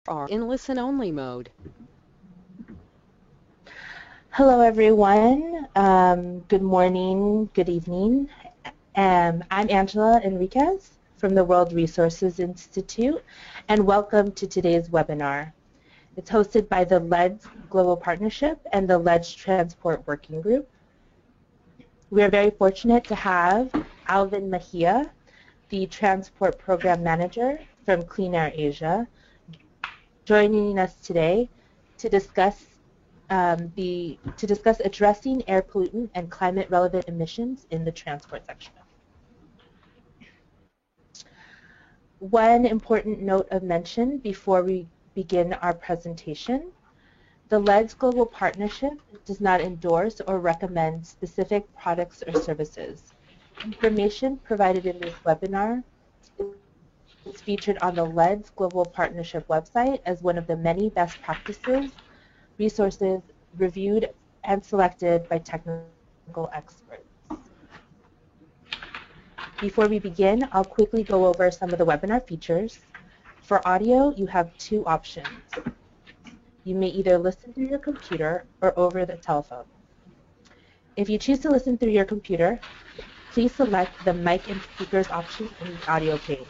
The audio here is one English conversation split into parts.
are in listen-only mode. Hello, everyone. Good morning, good evening. I'm Angela Enriquez from the World Resources Institute, and welcome to today's webinar. It's hosted by the LEDS Global Partnership and the LEDS Transport Working Group. We are very fortunate to have Alvin Mejia, the Transport Program Manager from Clean Air Asia, joining us today to discuss addressing air pollutant and climate relevant emissions in the transport sector. One important note of mention before we begin our presentation: the LEDS Global Partnership does not endorse or recommend specific products or services. Information provided in this webinar is featured on the LEDS Global Partnership website as one of the many best practices resources reviewed and selected by technical experts. Before we begin, I'll quickly go over some of the webinar features. For audio, you have two options. You may either listen through your computer or over the telephone. If you choose to listen through your computer, please select the mic and speakers option in the audio pane.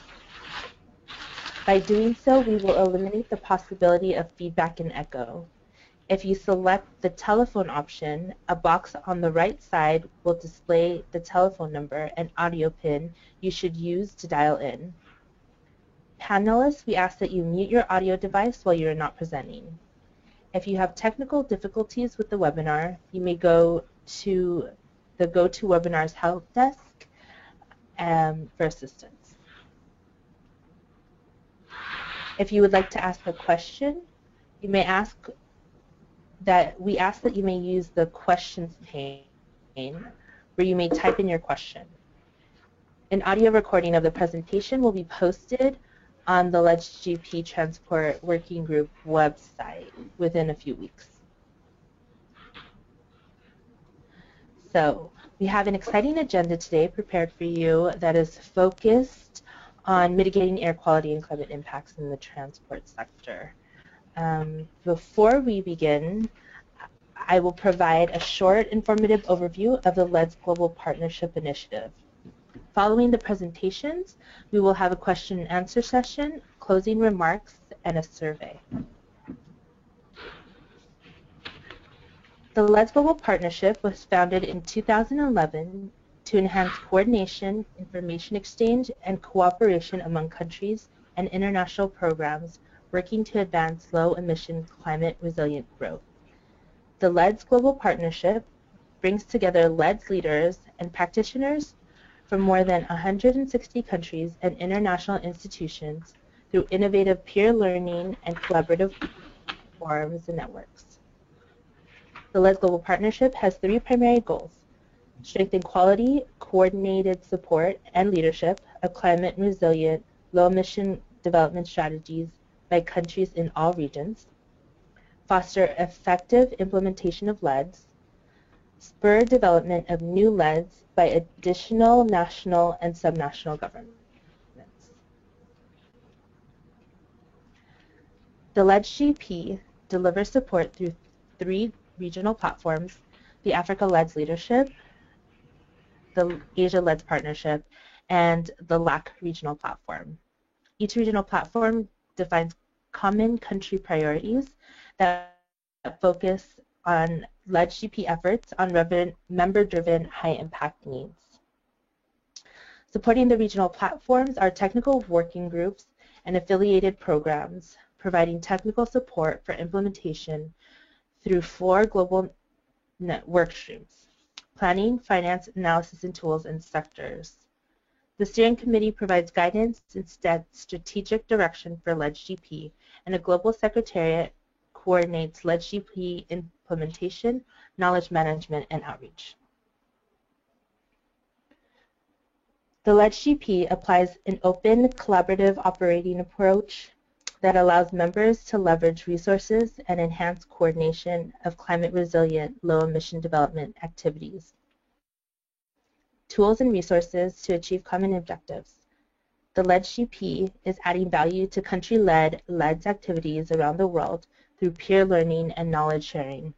By doing so, we will eliminate the possibility of feedback and echo. If you select the telephone option, a box on the right side will display the telephone number and audio pin you should use to dial in. Panelists, we ask that you mute your audio device while you are not presenting. If you have technical difficulties with the webinar, you may go to the GoToWebinar's help desk for assistance. If you would like to ask a question, we ask that you may use the questions pane where you may type in your question. An audio recording of the presentation will be posted on the LEDS GP Transport Working Group website within a few weeks. So we have an exciting agenda today prepared for you that is focused on mitigating air quality and climate impacts in the transport sector. Before we begin, I will provide a short informative overview of the LEDS Global Partnership Initiative. Following the presentations, we will have a question and answer session, closing remarks, and a survey. The LEDS Global Partnership was founded in 2011 to enhance coordination, information exchange, and cooperation among countries and international programs working to advance low-emission, climate-resilient growth. The LEDS Global Partnership brings together LEDS leaders and practitioners from more than 160 countries and international institutions through innovative peer learning and collaborative forums and networks. The LEDS Global Partnership has three primary goals: strengthen quality, coordinated support, and leadership of climate-resilient, low-emission development strategies by countries in all regions, foster effective implementation of LEDS, spur development of new LEDS by additional national and subnational governments. The LEDS GP delivers support through three regional platforms: the Africa LEDS Leadership, the Asia LEDS Partnership, and the LAC Regional Platform. Each regional platform defines common country priorities that focus on LEDS GP efforts on member-driven high-impact needs. Supporting the regional platforms are technical working groups and affiliated programs, providing technical support for implementation through 4 global work streams: planning, finance, analysis and tools, and sectors. The steering committee provides guidance and strategic direction for LEDS GP, and a global secretariat coordinates LEDS GP implementation, knowledge management, and outreach. The LEDS GP applies an open, collaborative operating approach that allows members to leverage resources and enhance coordination of climate-resilient, low-emission development activities, tools and resources to achieve common objectives. The LEDS-GP is adding value to country-led LEDS activities around the world through peer learning and knowledge sharing,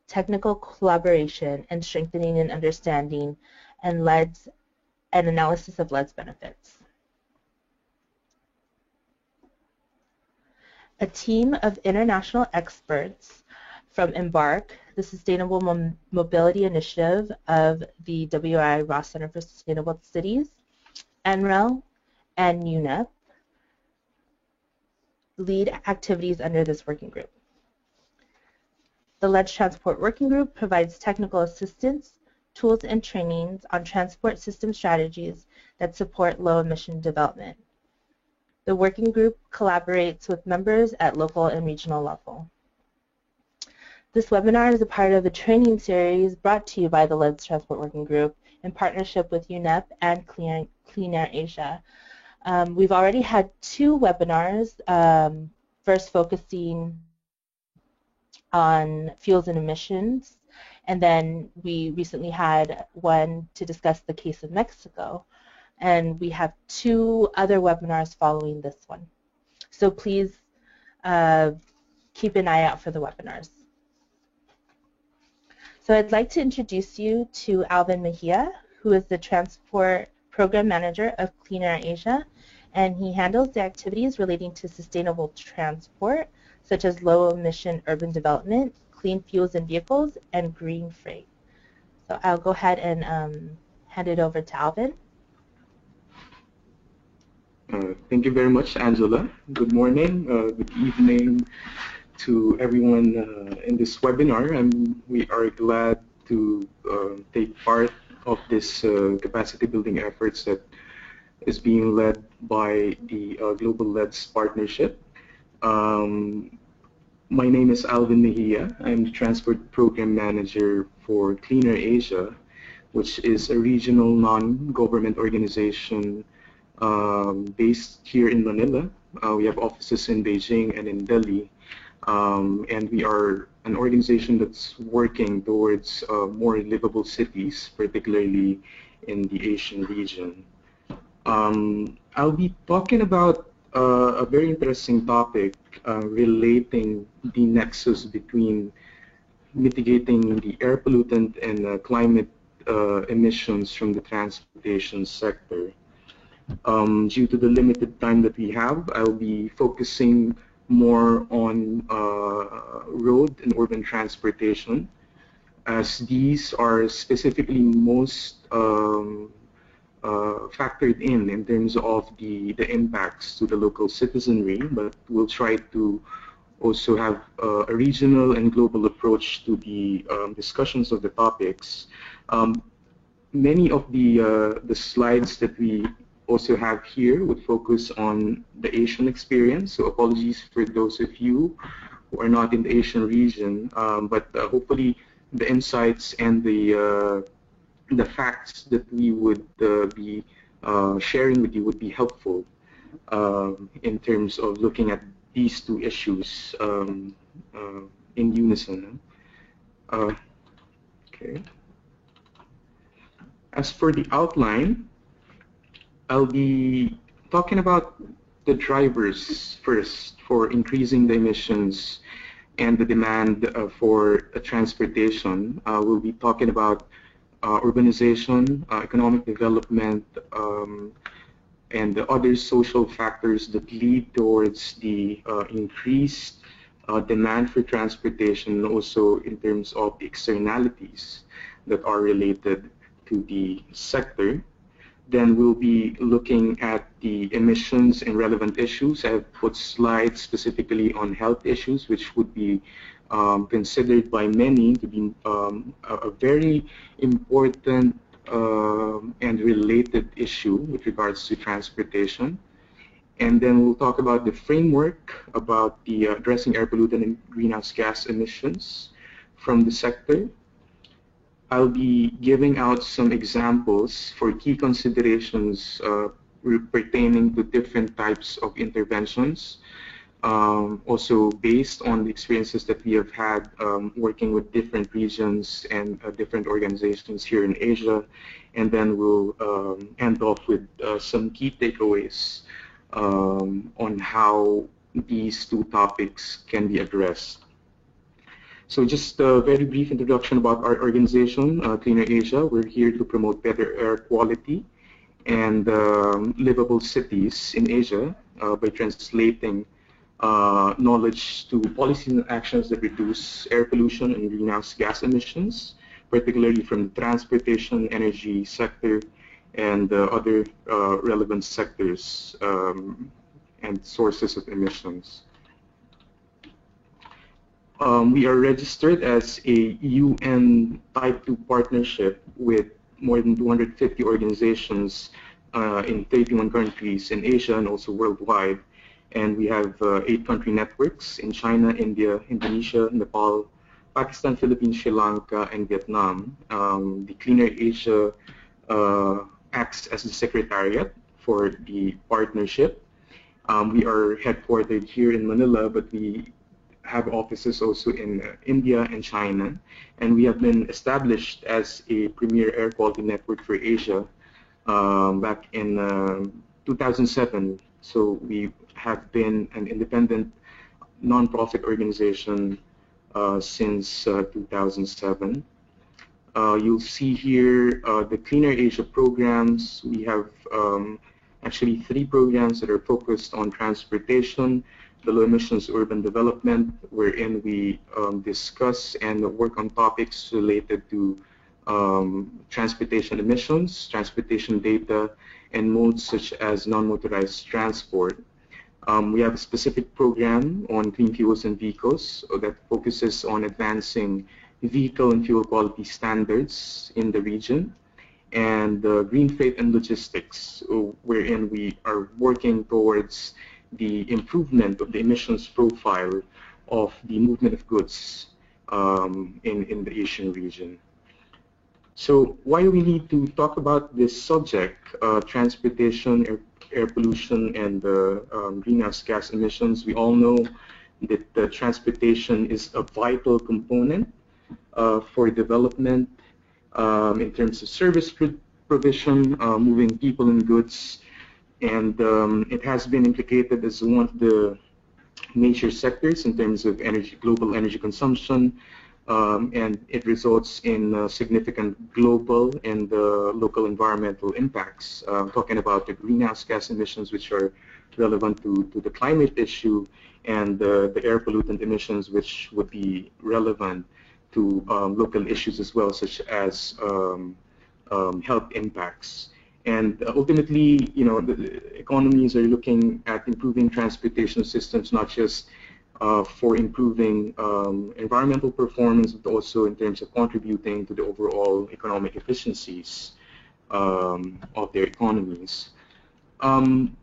technical collaboration, and strengthening and understanding and LEDS and analysis of LEDS benefits. A team of international experts from EMBARC, the Sustainable Mobility Initiative of the WI Ross Center for Sustainable Cities, NREL, and UNEP, lead activities under this working group. The LEDS Transport Working Group provides technical assistance, tools, and trainings on transport system strategies that support low-emission development. The working group collaborates with members at local and regional level. This webinar is a part of a training series brought to you by the LEDS Transport Working Group in partnership with UNEP and Clean Air Asia. We've already had 2 webinars, first focusing on fuels and emissions, and then we recently had one to discuss the case of Mexico. And we have 2 other webinars following this one. So please keep an eye out for the webinars. So I'd like to introduce you to Alvin Mejia, who is the Transport Program Manager of Clean Air Asia, and he handles the activities relating to sustainable transport, such as low-emission urban development, clean fuels and vehicles, and green freight. So I'll go ahead and hand it over to Alvin. Thank you very much, Angela. Good morning, good evening to everyone in this webinar. We are glad to take part of this capacity building efforts that is being led by the Global LEDS Partnership. My name is Alvin Mejia. I'm the Transport Program Manager for Clean Air Asia, which is a regional non-government organization based here in Manila. We have offices in Beijing and in Delhi, and we are an organization that's working towards more livable cities, particularly in the Asian region. I'll be talking about a very interesting topic relating the nexus between mitigating the air pollutant and climate emissions from the transportation sector. Due to the limited time that we have, I'll be focusing more on road and urban transportation, as these are specifically most factored in terms of the impacts to the local citizenry, but we'll try to also have a regional and global approach to the discussions of the topics. Many of the slides that we also have here would focus on the Asian experience, so apologies for those of you who are not in the Asian region, but hopefully the insights and the facts that we would be sharing with you would be helpful in terms of looking at these 2 issues in unison. Okay. As for the outline, I'll be talking about the drivers first for increasing the emissions and the demand for transportation. We'll be talking about urbanization, economic development, and the other social factors that lead towards the increased demand for transportation, also in terms of the externalities that are related to the sector. Then we'll be looking at the emissions and relevant issues. I have put slides specifically on health issues, which would be considered by many to be a very important and related issue with regards to transportation. And then we'll talk about the framework about the addressing air pollutant and greenhouse gas emissions from the sector. I'll be giving out some examples for key considerations pertaining to different types of interventions also based on the experiences that we have had working with different regions and different organizations here in Asia. And then we'll end off with some key takeaways on how these two topics can be addressed. So just a very brief introduction about our organization, Cleaner Asia. We're here to promote better air quality and livable cities in Asia by translating knowledge to policies and actions that reduce air pollution and greenhouse gas emissions, particularly from the transportation, energy sector, and other relevant sectors and sources of emissions. We are registered as a UN Type 2 partnership with more than 250 organizations in 31 countries in Asia and also worldwide. And we have 8 country networks in China, India, Indonesia, Nepal, Pakistan, Philippines, Sri Lanka, and Vietnam. The Cleaner Asia acts as the secretariat for the partnership. We are headquartered here in Manila, but we have offices also in India and China. And we have been established as a premier air quality network for Asia back in 2007. So we have been an independent non-profit organization since 2007. You'll see here the Cleaner Asia programs. We have actually 3 programs that are focused on transportation, the low emissions urban development, wherein we discuss and work on topics related to transportation emissions, transportation data, and modes such as non-motorized transport. We have a specific program on clean fuels and vehicles that focuses on advancing vehicle and fuel quality standards in the region, and green freight and logistics, wherein we are working towards the improvement of the emissions profile of the movement of goods in the Asian region. So why do we need to talk about this subject, transportation, air pollution, and greenhouse gas emissions? We all know that transportation is a vital component for development in terms of service provision, moving people and goods, and it has been implicated as one of the major sectors in terms of global energy consumption, and it results in significant global and local environmental impacts. Talking about the greenhouse gas emissions, which are relevant to the climate issue, and the air pollutant emissions, which would be relevant to local issues as well, such as health impacts. And ultimately, you know, the economies are looking at improving transportation systems, not just for improving environmental performance, but also in terms of contributing to the overall economic efficiencies of their economies. One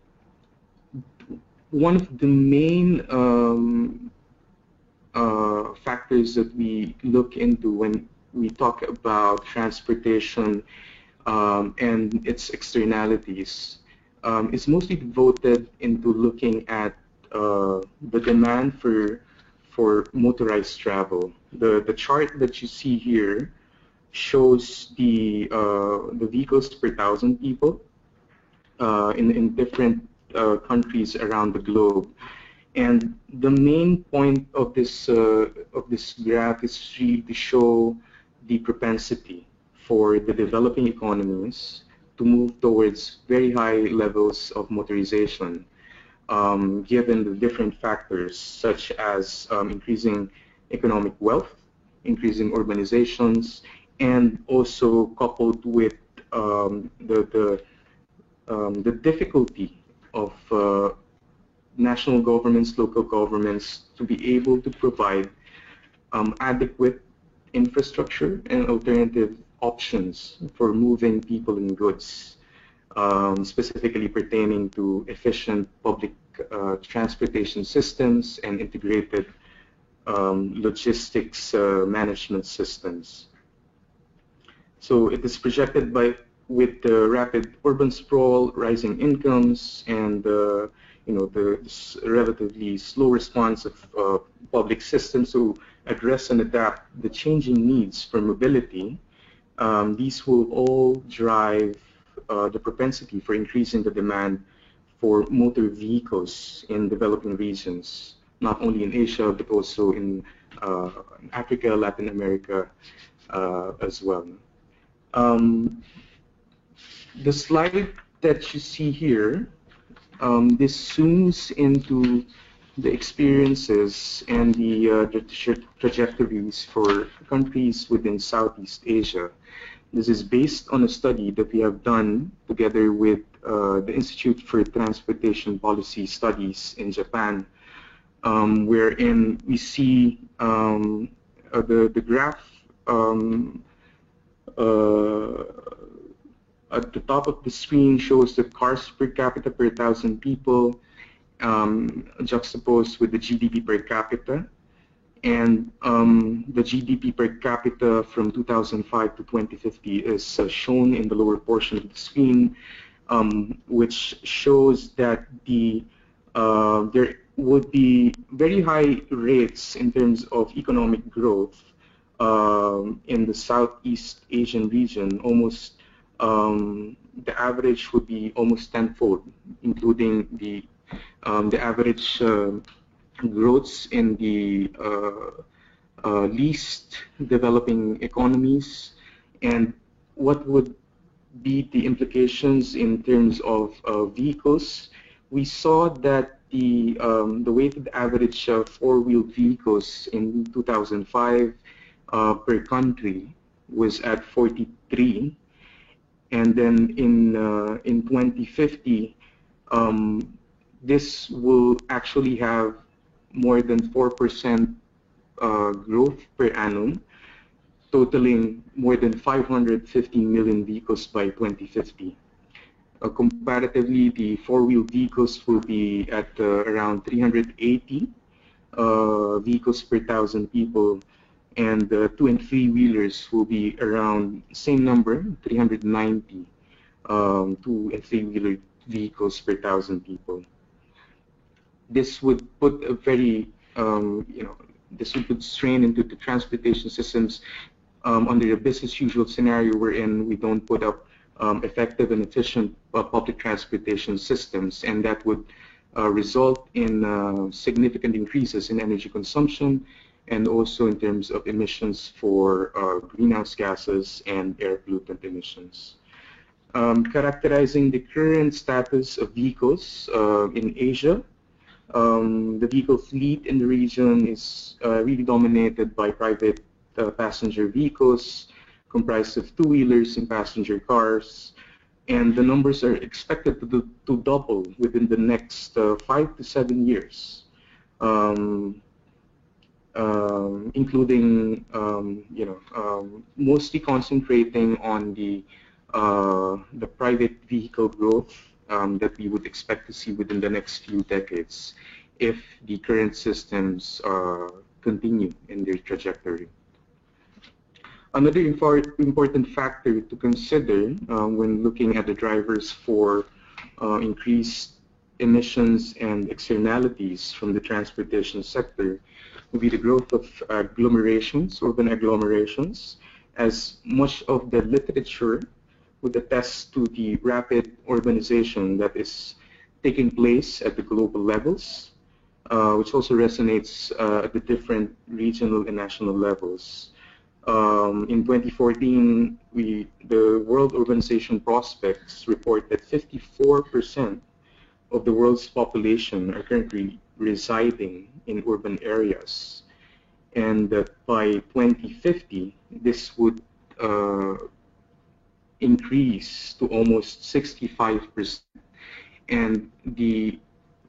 of the main factors that we look into when we talk about transportation and its externalities is mostly devoted into looking at the demand for motorized travel. The chart that you see here shows the vehicles per 1,000 people in different countries around the globe. And the main point of this graph is really to show the propensity for the developing economies to move towards very high levels of motorization, given the different factors such as increasing economic wealth, increasing urbanizations, and also coupled with the difficulty of national governments, local governments to be able to provide adequate infrastructure and alternative options for moving people and goods, specifically pertaining to efficient public transportation systems and integrated logistics management systems. So it is projected with the rapid urban sprawl, rising incomes, and the relatively slow response of public systems to address and adapt the changing needs for mobility, these will all drive the propensity for increasing the demand for motor vehicles in developing regions, not only in Asia but also in Africa, Latin America as well. The slide that you see here, this zooms into the experiences and the trajectories for countries within Southeast Asia. This is based on a study that we have done together with the Institute for Transportation Policy Studies in Japan, wherein we see the graph at the top of the screen shows the cars per capita per 1,000 people juxtaposed with the GDP per capita. And the GDP per capita from 2005 to 2050 is shown in the lower portion of the screen, which shows that there would be very high rates in terms of economic growth in the Southeast Asian region. Almost the average would be almost tenfold, including the average growths in the least developing economies, and what would be the implications in terms of vehicles. We saw that the weighted average four-wheeled vehicles in 2005 per country was at 43, and then in 2050 this will actually have more than 4% growth per annum, totaling more than 550 million vehicles by 2050. Comparatively, the four-wheeled vehicles will be at around 380 vehicles per 1,000 people, and two and three-wheelers will be around same number, 390 two and three-wheeler vehicles per 1,000 people. This would put a very, this would put strain into the transportation systems under a business-usual scenario wherein we don't put up effective and efficient public transportation systems, and that would result in significant increases in energy consumption and also in terms of emissions for greenhouse gases and air pollutant emissions. Characterizing the current status of vehicles in Asia, the vehicle fleet in the region is really dominated by private passenger vehicles comprised of two-wheelers and passenger cars, and the numbers are expected to double within the next 5 to 7 years, including mostly concentrating on the private vehicle growth that we would expect to see within the next few decades if the current systems continue in their trajectory. Another important factor to consider when looking at the drivers for increased emissions and externalities from the transportation sector would be the growth of agglomerations, urban agglomerations, as much of the literature would attest to the rapid urbanization that is taking place at the global levels, which also resonates at the different regional and national levels. In 2014, the World Urbanization Prospects report that 54% of the world's population are currently residing in urban areas, and that by 2050, this would increase to almost 65%, and the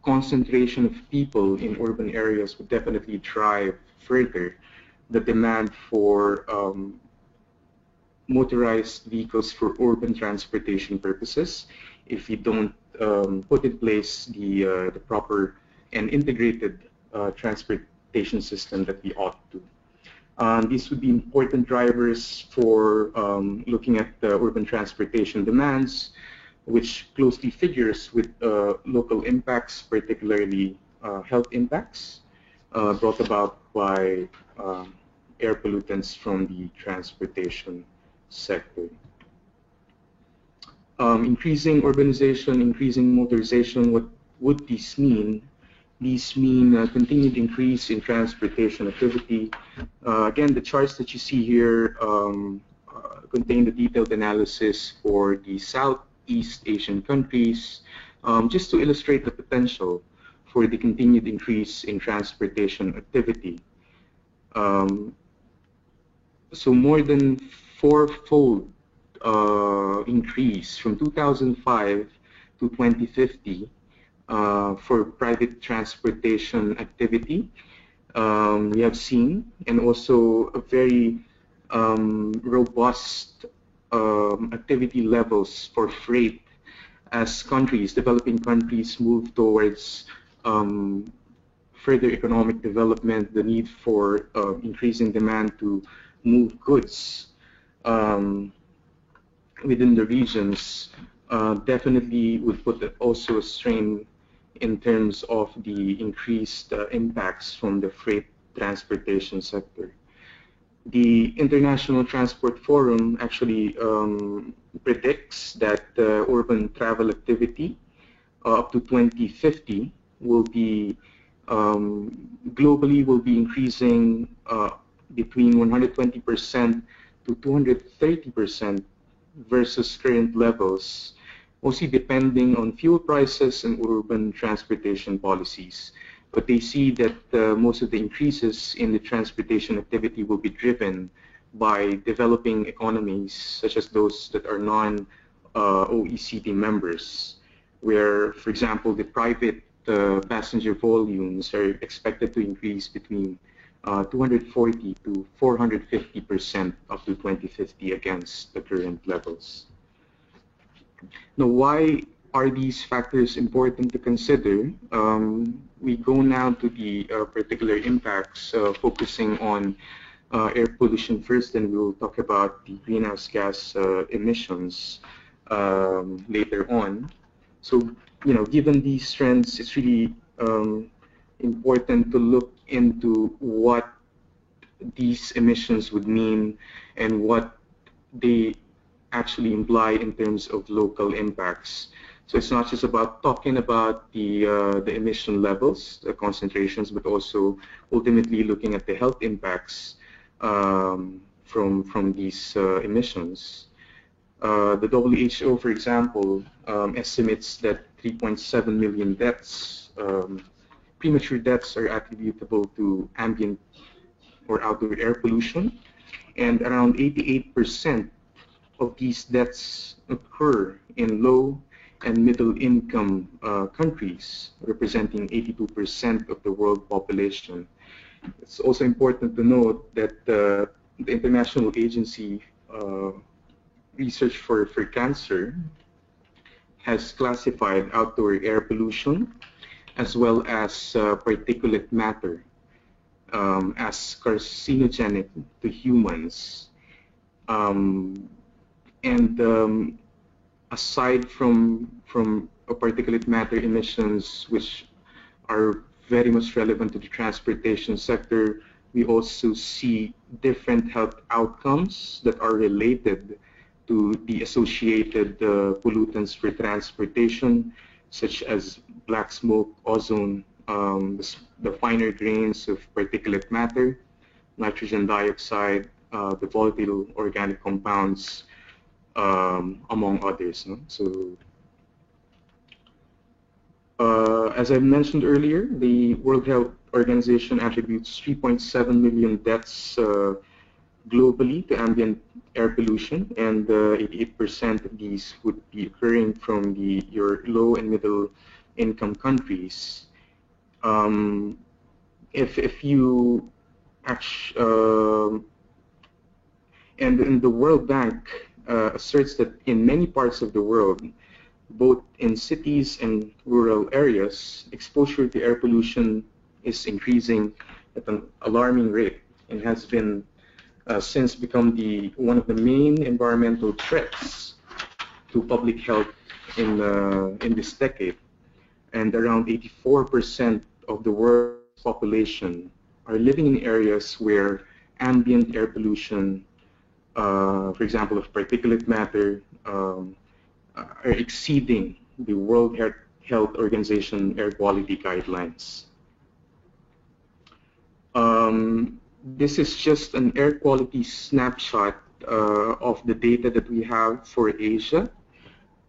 concentration of people in urban areas would definitely drive further the demand for motorized vehicles for urban transportation purposes if we don't put in place the proper and integrated transportation system that we ought to. These would be important drivers for looking at the urban transportation demands, which closely figures with local impacts, particularly health impacts brought about by air pollutants from the transportation sector. Increasing urbanization, increasing motorization, what would these mean? These mean continued increase in transportation activity. Again, the charts that you see here contain the detailed analysis for the Southeast Asian countries, just to illustrate the potential for the continued increase in transportation activity. So more than fourfold increase from 2005 to 2050 for private transportation activity we have seen, and also a very robust activity levels for freight as developing countries move towards further economic development, the need for increasing demand to move goods within the regions definitely would put also a strain in terms of the increased impacts from the freight transportation sector. The International Transport Forum actually predicts that urban travel activity up to 2050 will be globally will be increasing between 120% to 230% versus current levels, mostly depending on fuel prices and urban transportation policies. But they see that most of the increases in the transportation activity will be driven by developing economies, such as those that are non-OECD members, where, for example, the private passenger volumes are expected to increase between 240 to 450% up to 2050 against the current levels. Now, why are these factors important to consider? We go now to the particular impacts, focusing on air pollution first, and we'll talk about the greenhouse gas emissions later on. So, given these trends, it's really important to look into what these emissions would mean and what they actually imply in terms of local impacts. So it's not just about talking about the emission levels, the concentrations, but also ultimately looking at the health impacts from these emissions. The WHO, for example, estimates that 3.7 million deaths, premature deaths, are attributable to ambient or outdoor air pollution, and around 88% of these deaths occur in low and middle income countries, representing 82% of the world population. It's also important to note that the International Agency Research for Cancer has classified outdoor air pollution as well as particulate matter as carcinogenic to humans. Aside from particulate matter emissions, which are very much relevant to the transportation sector, we also see different health outcomes that are related to the associated pollutants for transportation, such as black smoke, ozone, the finer grains of particulate matter, nitrogen dioxide, the volatile organic compounds, among others. No? So, as I mentioned earlier, the World Health Organization attributes 3.7 million deaths globally to ambient air pollution, and 88% of these would be occurring from your low and middle income countries. If you actually, and the World Bank asserts that in many parts of the world, both in cities and rural areas, exposure to air pollution is increasing at an alarming rate and has been since become one of the main environmental threats to public health in this decade, and around 84% of the world's population are living in areas where ambient air pollution, for example, of particulate matter, are exceeding the World Health Organization air quality guidelines. This is just an air quality snapshot of the data that we have for Asia,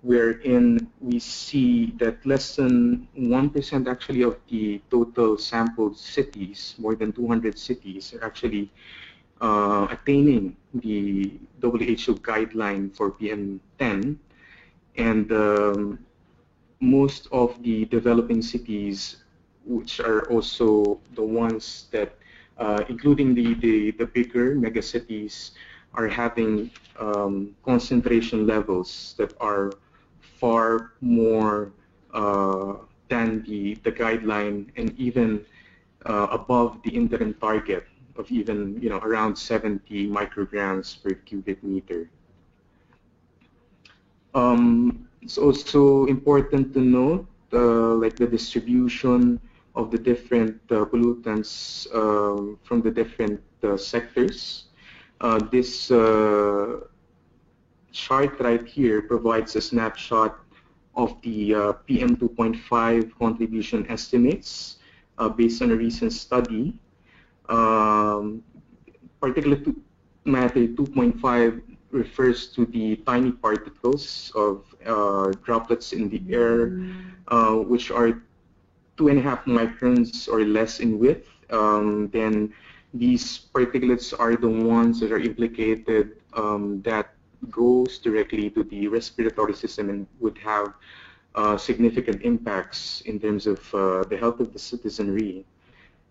wherein we see that less than 1% actually of the total sampled cities, more than 200 cities, are actually attaining the WHO guideline for PM10, and most of the developing cities, which are also the ones that, including the bigger megacities, are having concentration levels that are far more than the guideline, and even above the interim target of even around 70 micrograms per cubic meter. It's also important to note like the distribution of the different pollutants from the different sectors. This chart right here provides a snapshot of the PM2.5 contribution estimates based on a recent study. Particulate matter 2.5 refers to the tiny particles of droplets in the air, which are 2.5 microns or less in width. Then these particulates are the ones that are implicated that goes directly to the respiratory system and would have significant impacts in terms of the health of the citizenry.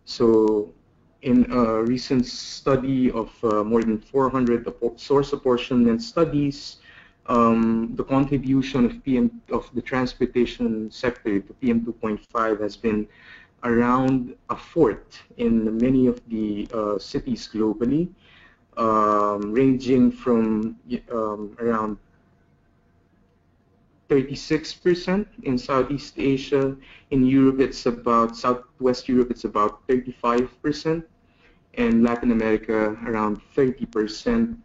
So in a recent study of more than 400 source apportionment studies, the contribution of the transportation sector to PM2.5 has been around a fourth in many of the cities globally, ranging from around 36% in Southeast Asia. In Europe, it's about Southwest Europe, it's about 35%, and Latin America around 30%.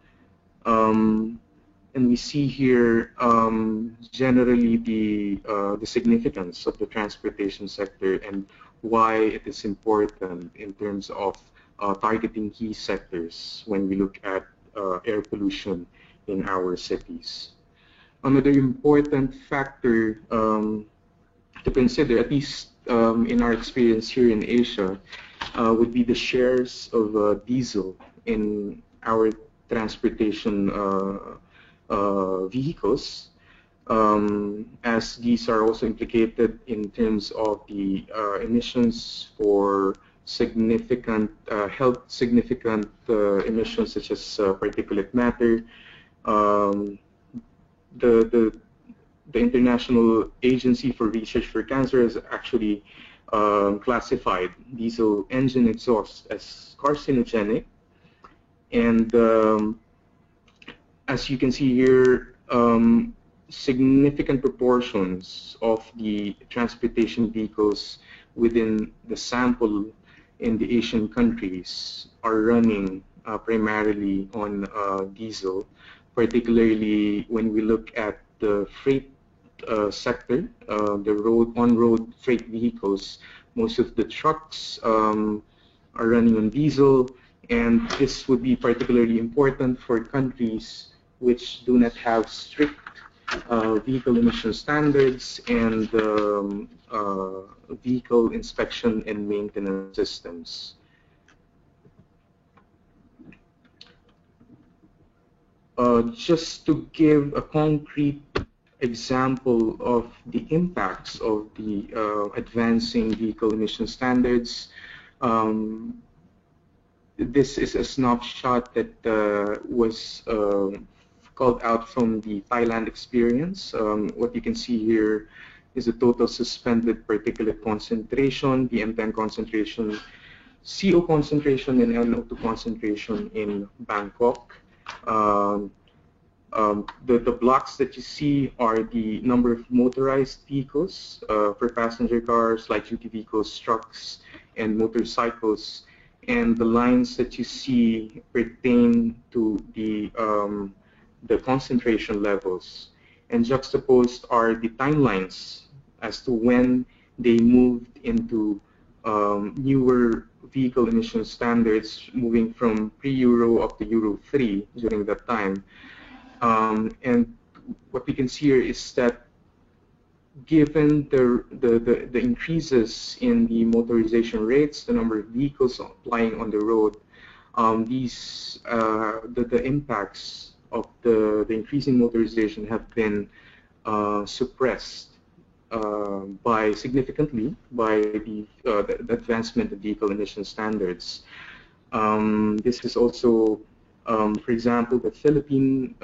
And we see here generally the significance of the transportation sector and why it is important in terms of targeting key sectors when we look at air pollution in our cities. Another important factor to consider, at least in our experience here in Asia, would be the shares of diesel in our transportation vehicles, as these are also implicated in terms of the emissions for significant significant emissions such as particulate matter. The International Agency for Research for Cancer has actually classified diesel engine exhaust as carcinogenic, and as you can see here, significant proportions of the transportation vehicles within the sample in the Asian countries are running primarily on diesel, particularly when we look at the freight sector, the on-road freight vehicles. Most of the trucks are running on diesel, and this would be particularly important for countries which do not have strict vehicle emission standards and vehicle inspection and maintenance systems. Just to give a concrete example of the impacts of the advancing vehicle emission standards, this is a snapshot that was called out from the Thailand experience. What you can see here is the total suspended particulate concentration, PM10 concentration, CO concentration, and NO2 concentration in Bangkok. The blocks that you see are the number of motorized vehicles for passenger cars, light-duty vehicles, trucks, and motorcycles. And the lines that you see pertain to the concentration levels. And juxtaposed are the timelines as to when they moved into newer vehicle emission standards, moving from pre-Euro up to Euro 3 during that time. And what we can see here is that given the increases in the motorization rates, the number of vehicles plying on the road, the impacts of the increasing motorization have been suppressed significantly by the advancement of vehicle emission standards. This is also, for example, the Philippine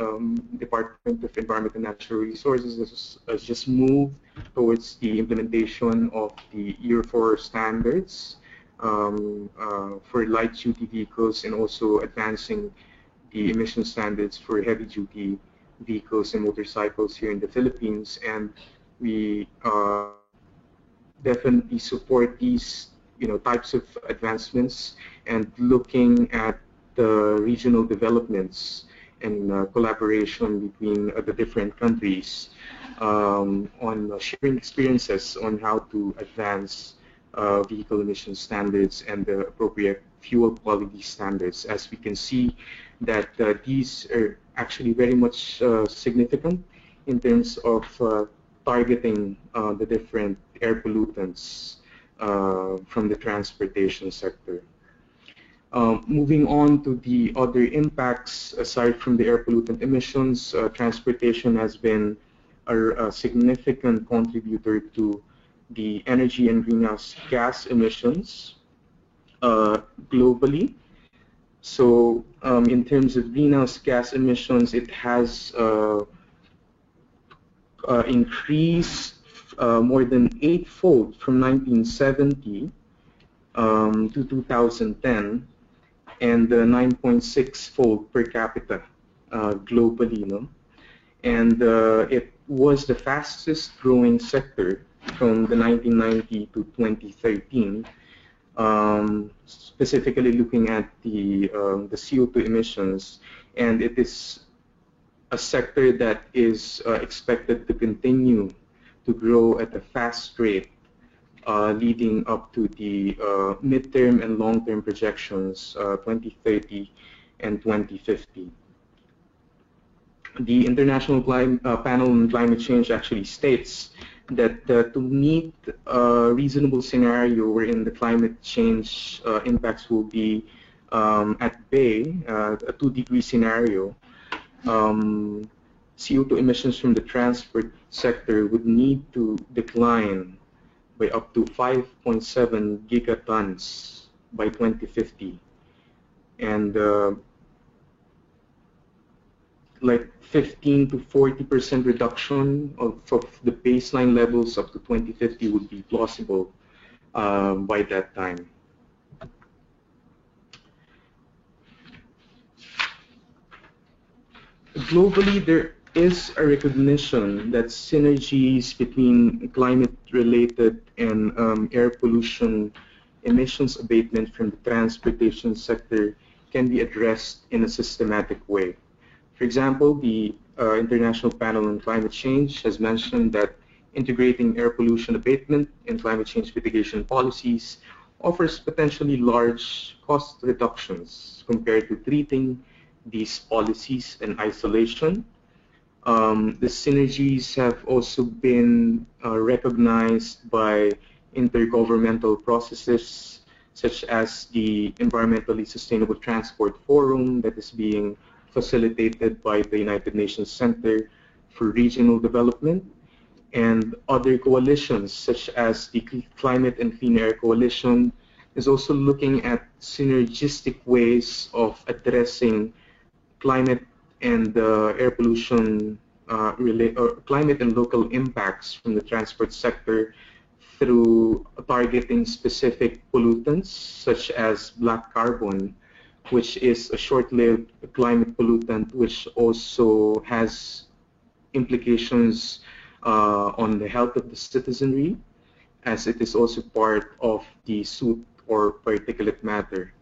Department of Environment and Natural Resources has just moved towards the implementation of the Euro 4 standards for light-duty vehicles, and also advancing the emission standards for heavy-duty vehicles and motorcycles here in the Philippines. And we definitely support these types of advancements, and looking at the regional developments and collaboration between the different countries on sharing experiences on how to advance vehicle emission standards and the appropriate fuel quality standards. As we can see that these are actually very much significant in terms of targeting the different air pollutants from the transportation sector. Moving on to the other impacts, aside from the air pollutant emissions, transportation has been a significant contributor to the energy and greenhouse gas emissions globally. So in terms of greenhouse gas emissions, it has increased more than 8-fold from 1970 to 2010, and 9.6-fold per capita globally. And it was the fastest growing sector from the 1990 to 2013, specifically looking at the CO2 emissions. And it is a sector that is expected to continue to grow at a fast rate, leading up to the midterm and long-term projections, 2030 and 2050. The International Panel on Climate Change actually states that to meet a reasonable scenario wherein the climate change impacts will be at bay, a 2-degree scenario, CO2 emissions from the transport sector would need to decline by up to 5.7 gigatons by 2050, and like 15 to 40% reduction of the baseline levels up to 2050 would be plausible by that time. Globally, there is a recognition that synergies between climate-related and air pollution emissions abatement from the transportation sector can be addressed in a systematic way. For example, the International Panel on Climate Change has mentioned that integrating air pollution abatement and climate change mitigation policies offers potentially large cost reductions compared to treating these policies in isolation. The synergies have also been recognized by intergovernmental processes, such as the Environmentally Sustainable Transport Forum that is being facilitated by the United Nations Center for Regional Development, and other coalitions such as the Climate and Clean Air Coalition is also looking at synergistic ways of addressing climate and air pollution climate and local impacts from the transport sector through targeting specific pollutants such as black carbon which is a short-lived climate pollutant, which also has implications on the health of the citizenry, as it is also part of the soot or particulate matter.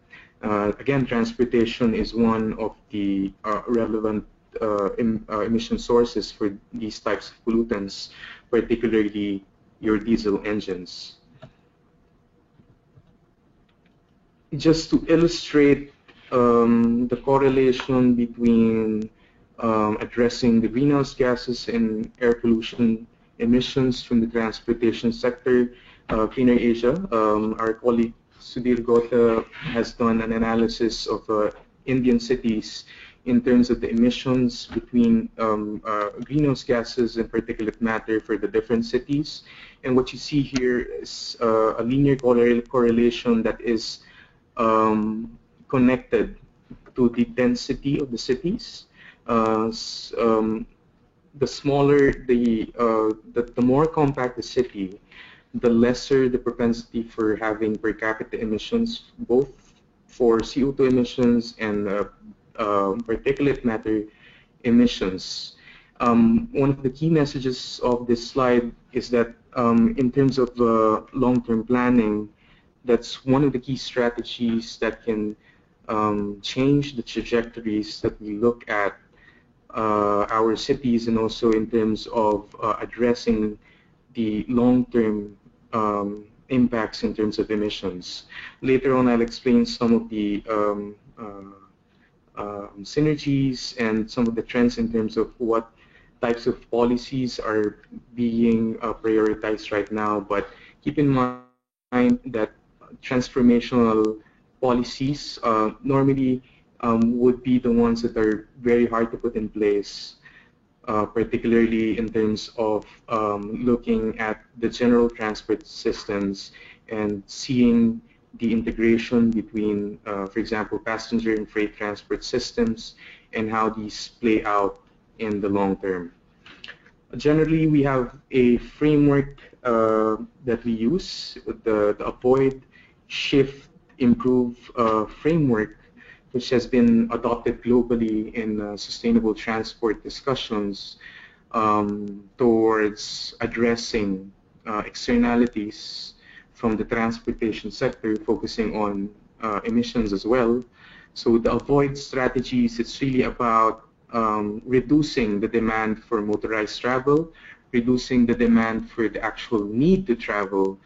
Again, transportation is one of the relevant emission sources for these types of pollutants, particularly your diesel engines. Just to illustrate the correlation between addressing the greenhouse gases and air pollution emissions from the transportation sector, Cleaner Asia, our colleague Sudhir Gota has done an analysis of Indian cities in terms of the emissions between greenhouse gases and particulate matter for the different cities. And what you see here is a linear correlation that is connected to the density of the cities. The smaller the more compact the city, the lesser the propensity for having per capita emissions, both for CO2 emissions and particulate matter emissions. One of the key messages of this slide is that in terms of long-term planning, that's one of the key strategies that can change the trajectories that we look at our cities, and also in terms of addressing the long-term impacts in terms of emissions. Later on, I'll explain some of the synergies and some of the trends in terms of what types of policies are being prioritized right now. But keep in mind that transformational policies normally would be the ones that are very hard to put in place, particularly in terms of looking at the general transport systems and seeing the integration between, for example, passenger and freight transport systems and how these play out in the long term. Generally, we have a framework that we use, the Avoid, Shift, Improve framework, which has been adopted globally in sustainable transport discussions towards addressing externalities from the transportation sector, focusing on emissions as well. So the Avoid strategies, it's really about reducing the demand for motorized travel, reducing the demand for the actual need to travel.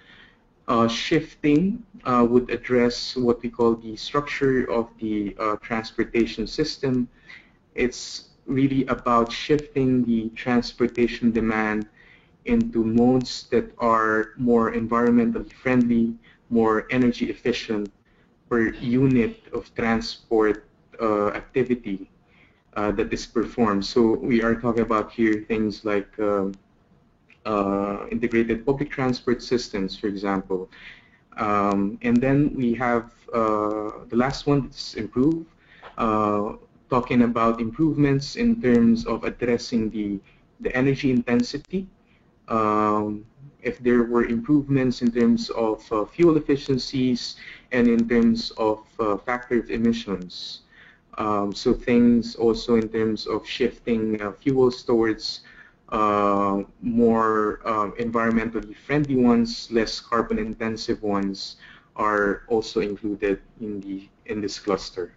Shifting would address what we call the structure of the transportation system. It's really about shifting the transportation demand into modes that are more environmentally friendly, more energy efficient per unit of transport activity that is performed. So we are talking about here things like integrated public transport systems, for example. And then we have the last one, that's improve, talking about improvements in terms of addressing the energy intensity. If there were improvements in terms of fuel efficiencies and in terms of factor of emissions. So things also in terms of shifting fuels towards more environmentally friendly ones, less carbon intensive ones are also included in this cluster.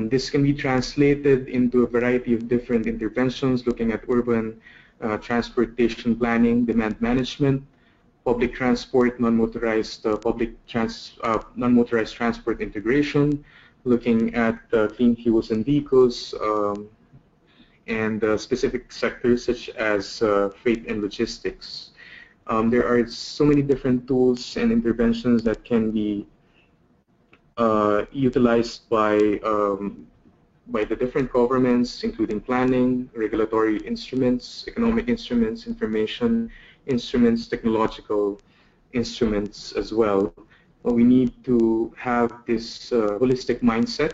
This can be translated into a variety of different interventions, looking at urban transportation planning, demand management, public transport, non-motorized non-motorized transport integration, looking at clean fuels and vehicles, and specific sectors such as freight and logistics. There are so many different tools and interventions that can be utilized by the different governments, including planning, regulatory instruments, economic instruments, information instruments, technological instruments as well. But we need to have this holistic mindset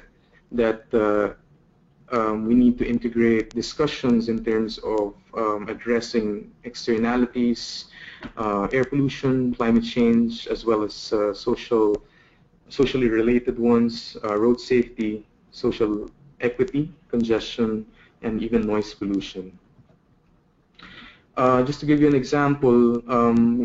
that we need to integrate discussions in terms of addressing externalities, air pollution, climate change, as well as socially related ones, road safety, social equity, congestion, and even noise pollution. Just to give you an example,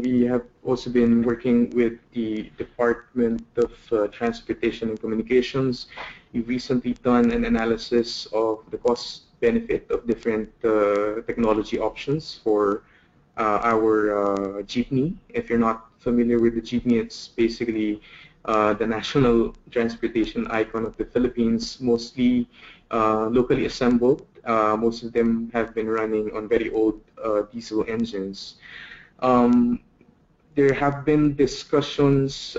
we have also been working with the Department of Transportation and Communications. We've recently done an analysis of the cost benefit of different technology options for our jeepney. If you're not familiar with the jeepney, it's basically the national transportation icon of the Philippines, mostly locally assembled. Most of them have been running on very old diesel engines. There have been discussions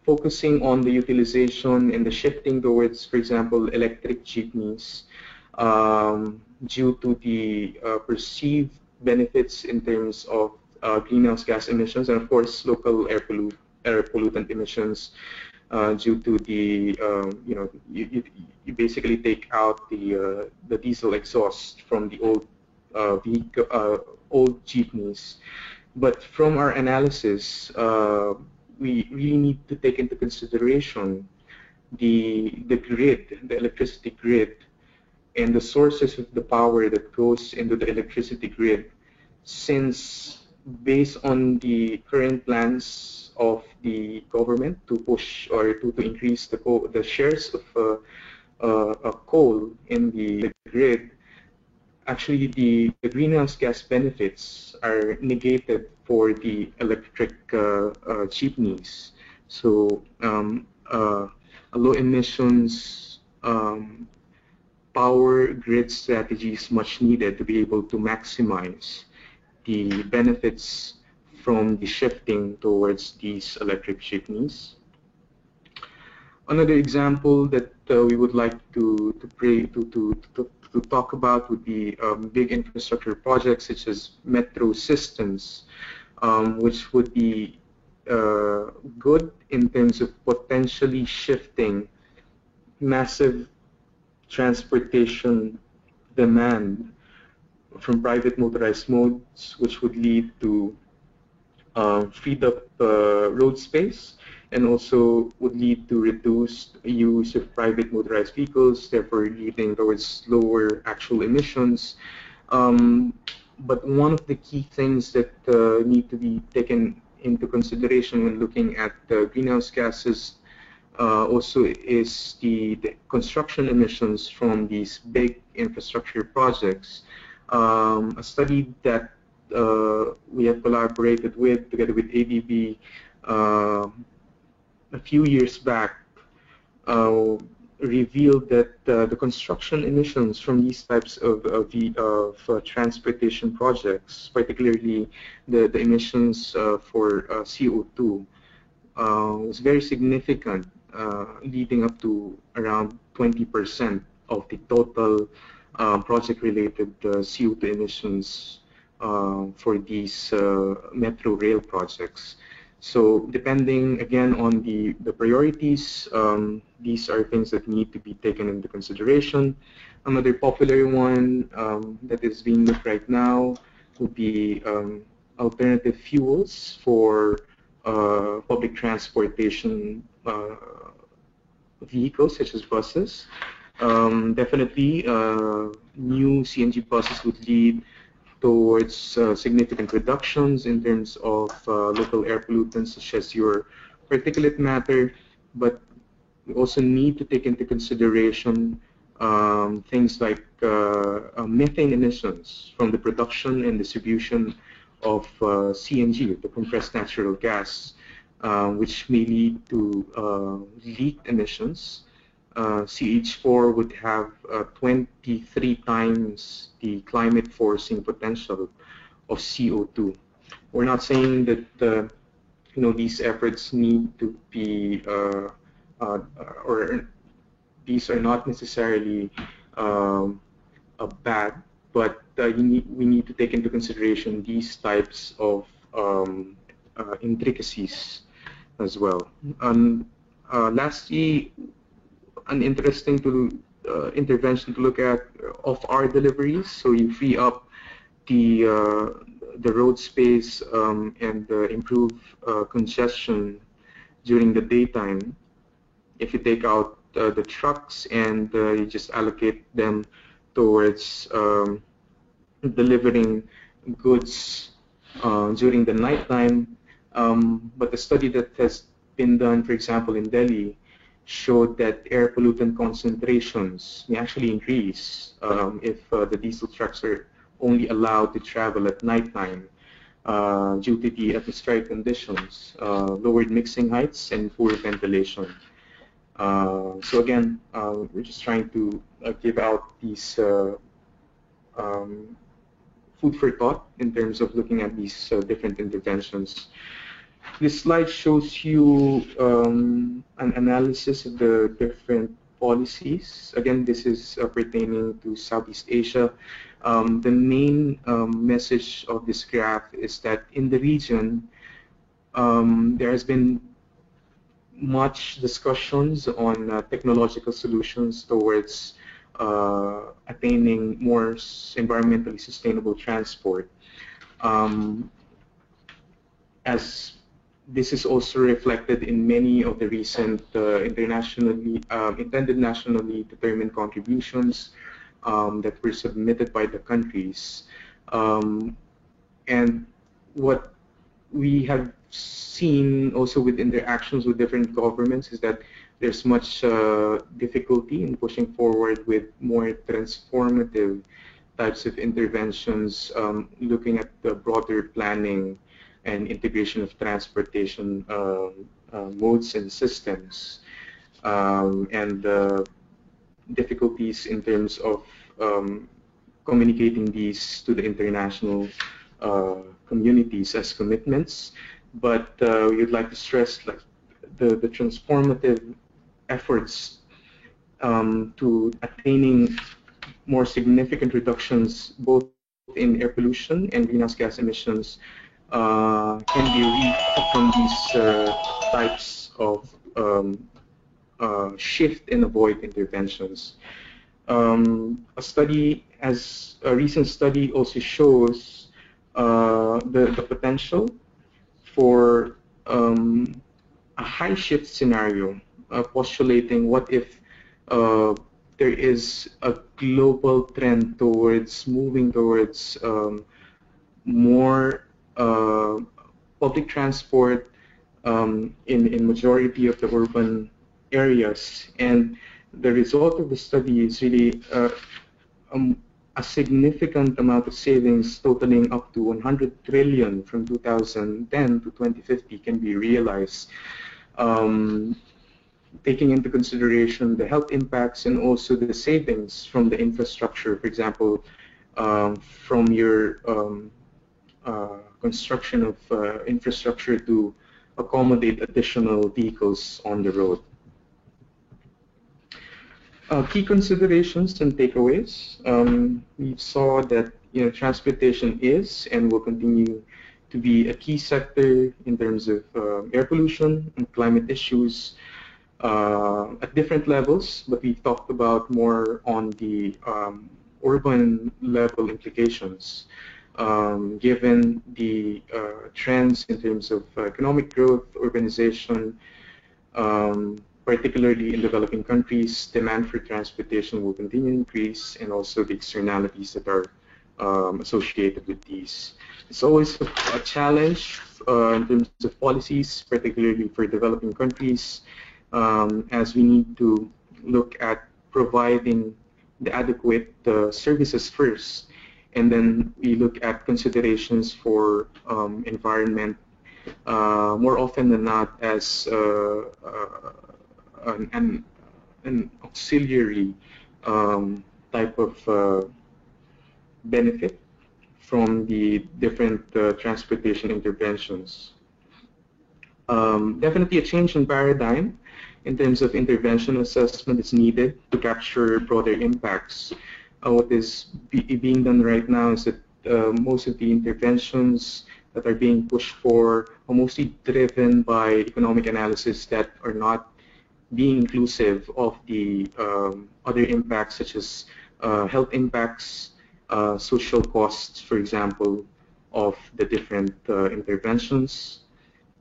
focusing on the utilization and the shifting towards, for example, electric jeepneys due to the perceived benefits in terms of greenhouse gas emissions and, of course, local air pollutant emissions due to the you basically take out the diesel exhaust from the old old jeepneys. But from our analysis, we really need to take into consideration the grid, the electricity grid, and the sources of the power that goes into the electricity grid, since based on the current plans of the government to push or to increase the shares of coal in the grid, actually the greenhouse gas benefits are negated for the electric jeepneys. So a low emissions power grid strategy is much needed to be able to maximize the benefits from the shifting towards these electric jeepneys. Another example that we would like to talk about would be big infrastructure projects such as metro systems, which would be good in terms of potentially shifting massive transportation demand from private motorized modes, which would lead to freed up road space, and also would lead to reduced use of private motorized vehicles, therefore leading towards lower actual emissions. But one of the key things that need to be taken into consideration when looking at greenhouse gases also is the construction emissions from these big infrastructure projects. A study that we have collaborated with together with ADB a few years back revealed that the construction emissions from these types of transportation projects, particularly the emissions for CO2, was very significant, leading up to around 20% of the total project-related CO2 emissions for these metro rail projects. So depending again on the priorities, these are things that need to be taken into consideration. Another popular one that is being looked right now would be alternative fuels for public transportation vehicles such as buses. Definitely new CNG buses would lead towards significant reductions in terms of local air pollutants such as your particulate matter, but we also need to take into consideration things like methane emissions from the production and distribution of CNG, the compressed natural gas, which may lead to leaked emissions. CH4 would have 23 times the climate forcing potential of CO2. We're not saying that these efforts need to be or these are not necessarily bad, but we need to take into consideration these types of intricacies as well. Lastly, an interesting intervention to look at off-hour deliveries. So you free up the road space and improve congestion during the daytime. If you take out the trucks and you just allocate them towards delivering goods during the nighttime. But the study that has been done, for example, in Delhi, showed that air pollutant concentrations may actually increase if the diesel trucks are only allowed to travel at nighttime due to the atmospheric conditions, lowered mixing heights, and poor ventilation. So again, we're just trying to give out these food for thought in terms of looking at these different interventions. This slide shows you an analysis of the different policies. Again, this is pertaining to Southeast Asia. The main message of this graph is that in the region, there has been much discussions on technological solutions towards attaining more environmentally sustainable transport. As this is also reflected in many of the recent intended nationally determined contributions that were submitted by the countries. And what we have seen also with interactions with different governments is that there's much difficulty in pushing forward with more transformative types of interventions, looking at the broader planning and integration of transportation modes and systems, and difficulties in terms of communicating these to the international communities as commitments. But we would like to stress like the transformative efforts to attaining more significant reductions both in air pollution and greenhouse gas emissions can be reached from these types of shift and avoid interventions. A recent study also shows the potential for a high shift scenario, postulating what if there is a global trend towards moving towards more public transport in majority of the urban areas, and the result of the study is really a significant amount of savings totaling up to 100 trillion from 2010 to 2050 can be realized, taking into consideration the health impacts and also the savings from the infrastructure, for example, from your construction of infrastructure to accommodate additional vehicles on the road. Key considerations and takeaways. We saw that transportation is and will continue to be a key sector in terms of air pollution and climate issues at different levels, but we talked about more on the urban level implications, given the trends in terms of economic growth, urbanization, particularly in developing countries. Demand for transportation will continue to increase, and also the externalities that are associated with these. It's always a challenge in terms of policies, particularly for developing countries, as we need to look at providing the adequate services first, and then we look at considerations for environment more often than not as an auxiliary type of benefit from the different transportation interventions. Definitely a change in paradigm in terms of intervention assessment is needed to capture broader impacts. What is being done right now is that most of the interventions that are being pushed for are mostly driven by economic analysis that are not being inclusive of the other impacts, such as health impacts, social costs, for example, of the different interventions,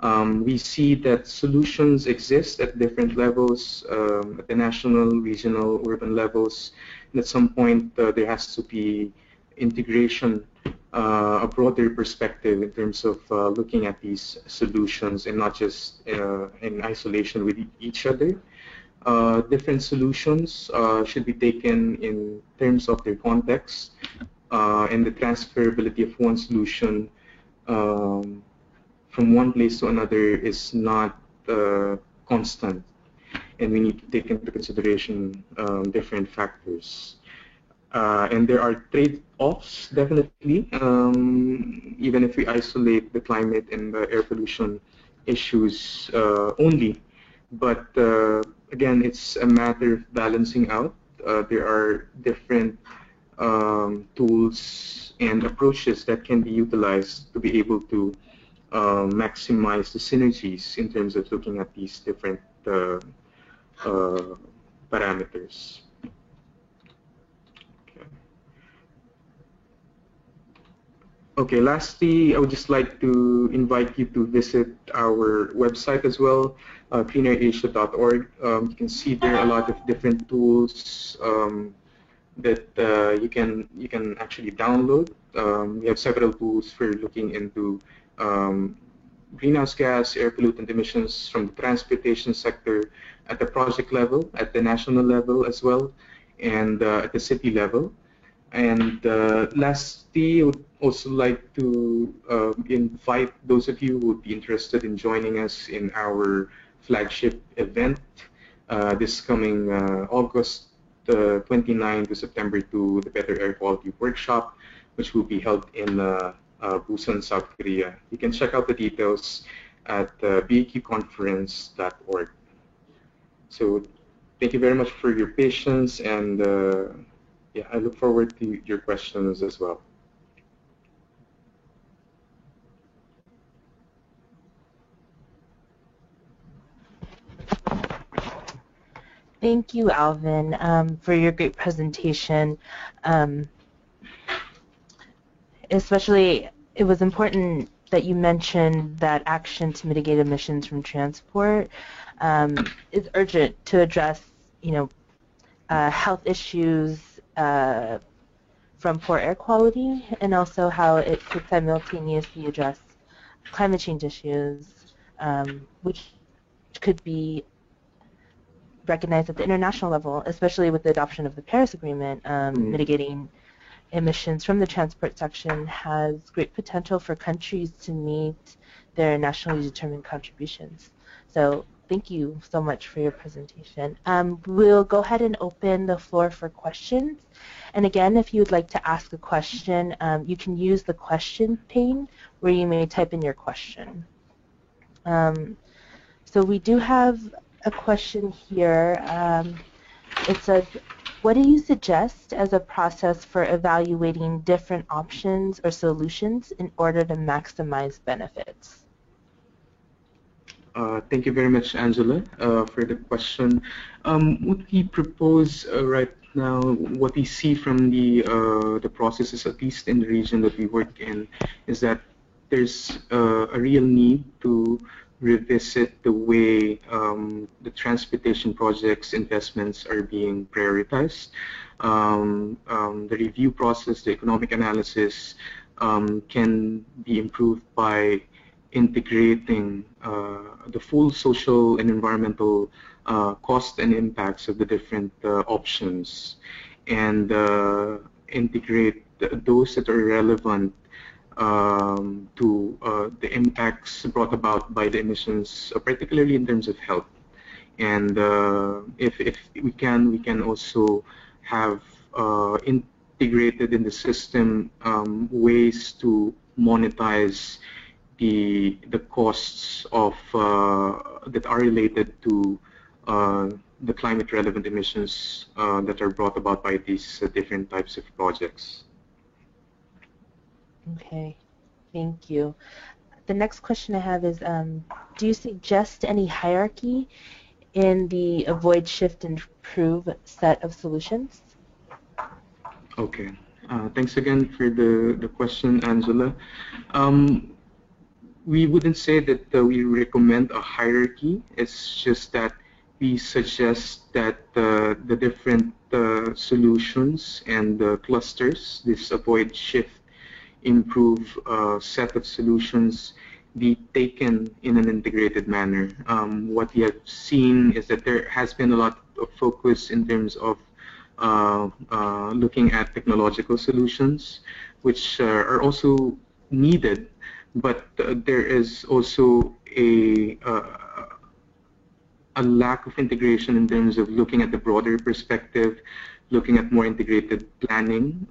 We see that solutions exist at different levels, at the national, regional, urban levels, and at some point there has to be integration, a broader perspective in terms of looking at these solutions and not just in isolation with each other. Different solutions should be taken in terms of their context, and the transferability of one solution from one place to another is not constant, and we need to take into consideration different factors. And there are trade-offs, definitely, even if we isolate the climate and the air pollution issues only. But again, it's a matter of balancing out. There are different tools and approaches that can be utilized to be able to maximize the synergies in terms of looking at these different parameters. Okay, lastly, I would just like to invite you to visit our website as well, cleanerasia.org. You can see there are a lot of different tools that you can actually download. We have several tools for looking into greenhouse gas, air pollutant emissions from the transportation sector at the project level, at the national level as well, and at the city level. And lastly, I would also like to invite those of you who would be interested in joining us in our flagship event this coming August 29 to September 2, the Better Air Quality Workshop, which will be held in Busan, South Korea. You can check out the details at beqconference.org. So thank you very much for your patience, and yeah, I look forward to your questions as well. Thank you, Alvin, for your great presentation. Especially, it was important that you mentioned that action to mitigate emissions from transport is urgent to address, health issues from poor air quality, and also how it could simultaneously address climate change issues, which could be recognized at the international level, especially with the adoption of the Paris Agreement. Mitigating emissions from the transport section has great potential for countries to meet their nationally determined contributions. So thank you so much for your presentation. We'll go ahead and open the floor for questions. And again, if you would like to ask a question, you can use the question pane where you may type in your question. So we do have a question here. It says, what do you suggest as a process for evaluating different options or solutions in order to maximize benefits? Thank you very much, Angela, for the question. What we propose right now, what we see from the processes, at least in the region that we work in, is that there's a real need to revisit the way the transportation projects investments are being prioritized. The review process, the economic analysis can be improved by integrating the full social and environmental cost and impacts of the different options, and integrate those that are relevant to the impacts brought about by the emissions, particularly in terms of health. And if we can also have integrated in the system ways to monetize the costs of that are related to the climate relevant emissions that are brought about by these different types of projects. Okay, thank you. The next question I have is, do you suggest any hierarchy in the avoid, shift, and improve set of solutions? Okay, thanks again for the question, Angela. we wouldn't say that we recommend a hierarchy. It's just that we suggest that the different solutions and clusters, this avoid, shift, improve set of solutions be taken in an integrated manner. What we have seen is that there has been a lot of focus in terms of looking at technological solutions, which are also needed, but there is also a lack of integration in terms of looking at the broader perspective, looking at more integrated planning,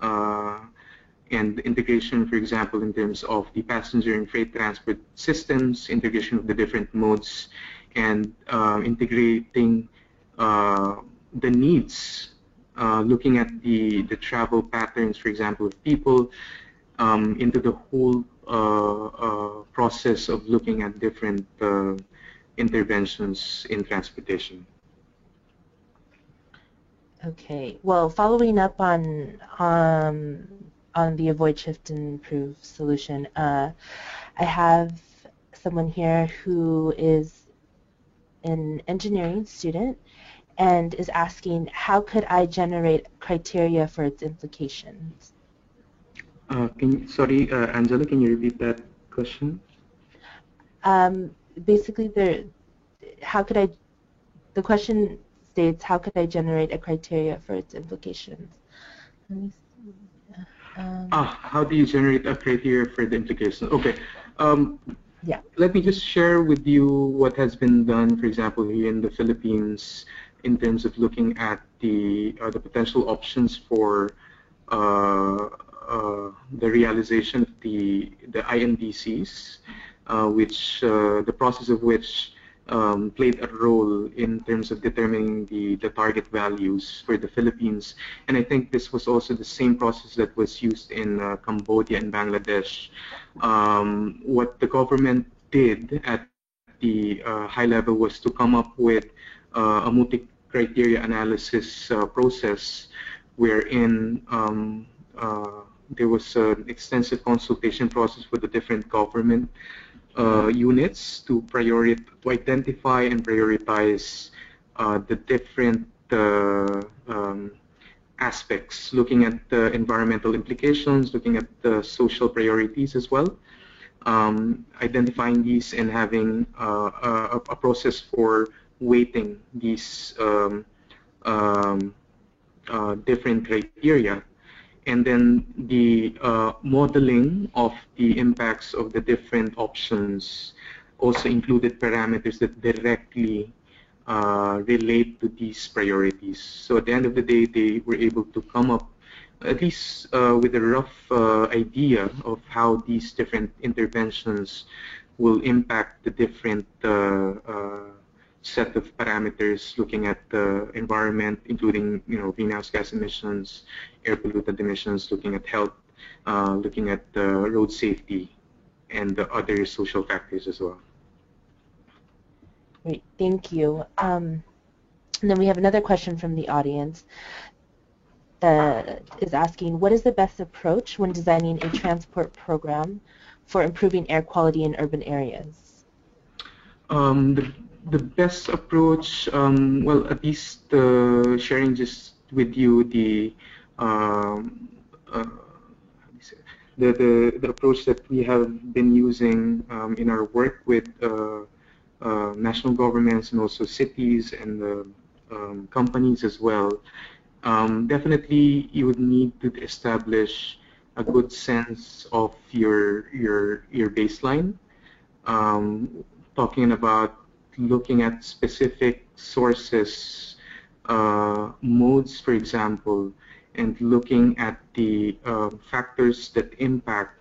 and integration, for example, in terms of the passenger and freight transport systems, integration of the different modes, and integrating the needs, looking at the travel patterns, for example, of people, into the whole process of looking at different interventions in transportation. Okay. Well, following up on the avoid, shift, and improve solution, I have someone here who is an engineering student and is asking, how could I generate criteria for its implications? Sorry, Angela, can you repeat that question? Basically, the question states, how could I generate a criteria for its implications? Let me see. How do you generate a criteria for the implications? Okay. Yeah. Let me just share with you what has been done, for example, here in the Philippines, in terms of looking at the potential options for the realization of the INDCs, which the process of which played a role in terms of determining the target values for the Philippines. And I think this was also the same process that was used in Cambodia and Bangladesh. What the government did at the high level was to come up with a multi-criteria analysis process wherein there was an extensive consultation process with the different government units to identify and prioritize the different aspects, looking at the environmental implications, looking at the social priorities as well, identifying these and having a process for weighting these different criteria. And then the modeling of the impacts of the different options also included parameters that directly relate to these priorities. So at the end of the day, they were able to come up at least with a rough idea of how these different interventions will impact the different set of parameters, looking at the environment, including greenhouse gas emissions, air pollutant emissions, looking at health, looking at road safety, and the other social factors as well. Great, thank you. And then we have another question from the audience that is asking, what is the best approach when designing a transport program for improving air quality in urban areas? The best approach, well, at least sharing just with you the approach that we have been using in our work with national governments and also cities and companies as well. Definitely, you would need to establish a good sense of your baseline. Talking about looking at specific sources, modes, for example, and looking at the factors that impact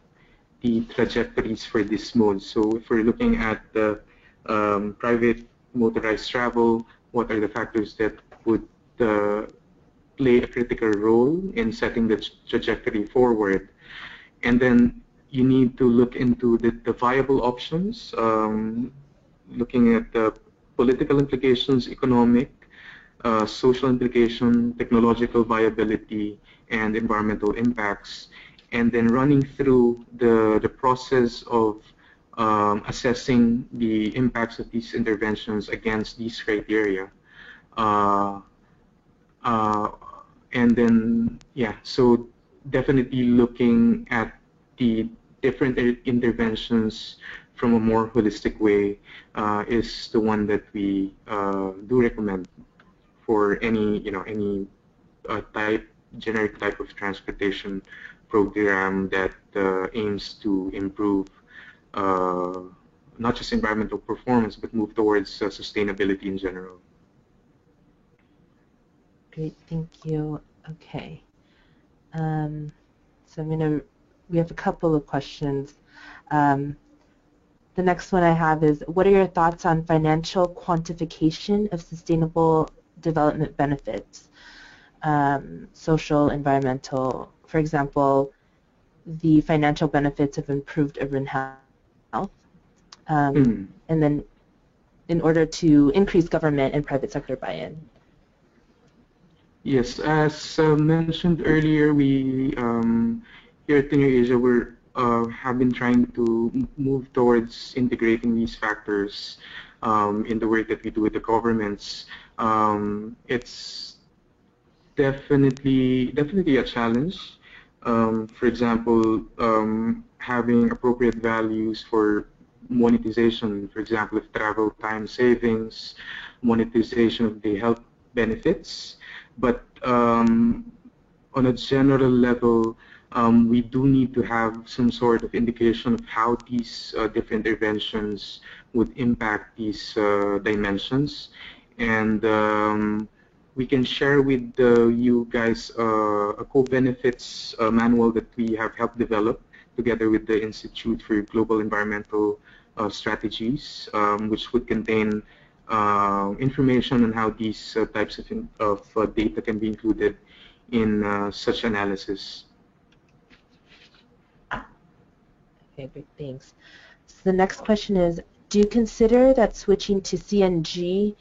the trajectories for this mode. So if we're looking at the private motorized travel, what are the factors that would play a critical role in setting the trajectory forward? And then you need to look into the viable options, looking at the political implications, economic, social implication, technological viability, and environmental impacts, and then running through the process of assessing the impacts of these interventions against these criteria. Uh, uh, and then, yeah, so definitely looking at the different interventions from a more holistic way is the one that we do recommend for any, any generic type of transportation program that aims to improve not just environmental performance, but move towards sustainability in general. Great, thank you. Okay. So we have a couple of questions. The next one I have is, what are your thoughts on financial quantification of sustainable development benefits, social, environmental, for example, the financial benefits of improved urban health, and then in order to increase government and private sector buy-in? Yes, as mentioned earlier, we here at TNU Asia have been trying to move towards integrating these factors in the work that we do with the governments. It's definitely a challenge. For example, having appropriate values for monetization, for example, of travel time savings, monetization of the health benefits. But on a general level, we do need to have some sort of indication of how these different interventions would impact these dimensions. And we can share with you guys a co-benefits manual that we have helped develop together with the Institute for Global Environmental Strategies, which would contain information on how these types of data can be included in such analysis. Okay, great, thanks. So the next question is, do you consider that switching to CNG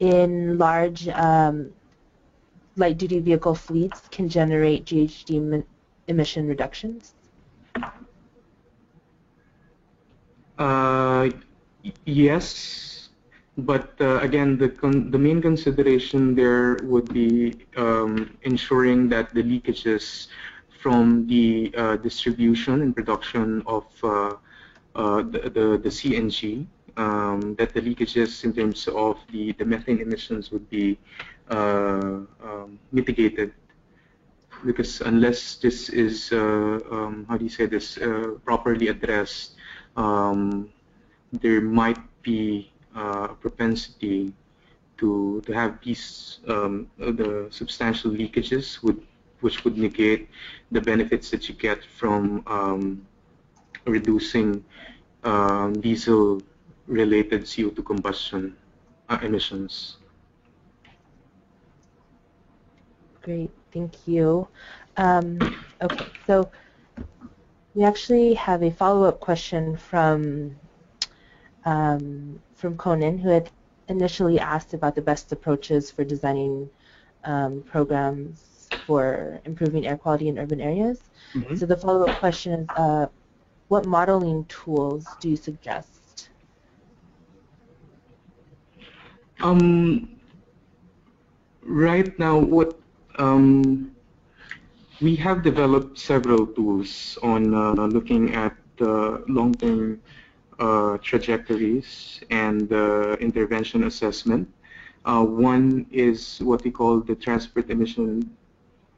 in large light-duty vehicle fleets can generate GHG emission reductions? Yes, but again, the main consideration there would be ensuring that the leakages from the distribution and production of the CNG, that the leakages in terms of the methane emissions would be mitigated. Because unless this is, how do you say this, properly addressed, there might be a propensity to have these the substantial leakages which would negate the benefits that you get from reducing diesel-related CO2 combustion emissions. Great, thank you. Okay, so we actually have a follow-up question from Conan, who had initially asked about the best approaches for designing programs for improving air quality in urban areas. Mm-hmm. So the follow-up question is, what modeling tools do you suggest? Right now, we have developed several tools on looking at long-term trajectories and intervention assessment. One is what we call the transport emission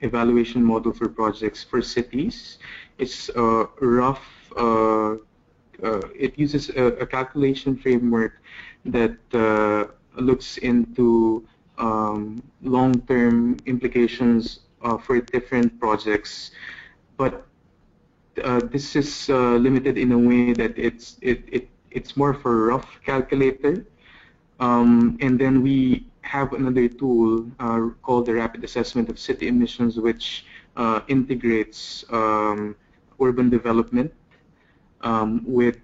evaluation model for projects for cities. It's rough. It uses a calculation framework that looks into long-term implications for different projects, but this is limited in a way that it's more for a rough calculator. And then we have another tool called the Rapid Assessment of City Emissions, which integrates urban development with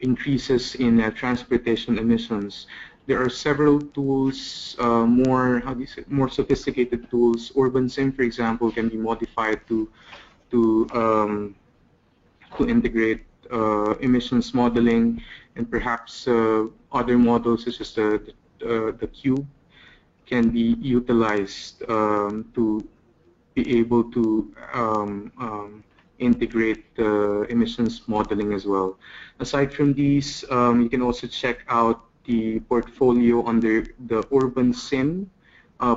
increases in transportation emissions. There are several tools, more sophisticated tools. UrbanSim, for example, can be modified to integrate emissions modeling, and perhaps other models such as the cube can be utilized to be able to integrate emissions modeling as well. Aside from these, you can also check out the portfolio under the Urban Sim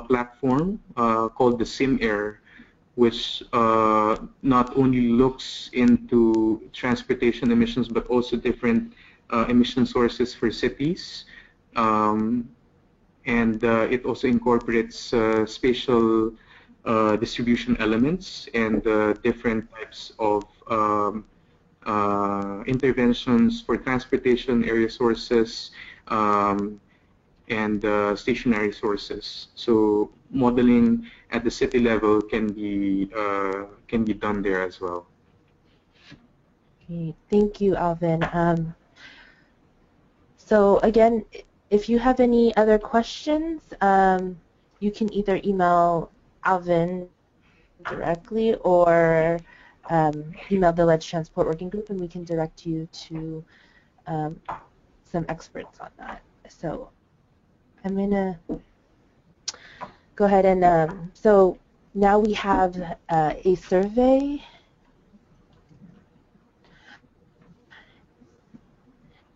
platform called the SimAir, which not only looks into transportation emissions but also different emission sources for cities. And it also incorporates spatial distribution elements and different types of interventions for transportation area sources and stationary sources. So modeling at the city level can be done there as well. Okay, thank you, Alvin. So again, if you have any other questions, you can either email Alvin directly or email the Ledge Transport Working Group, and we can direct you to some experts on that. So I'm going to go ahead and so now we have a survey.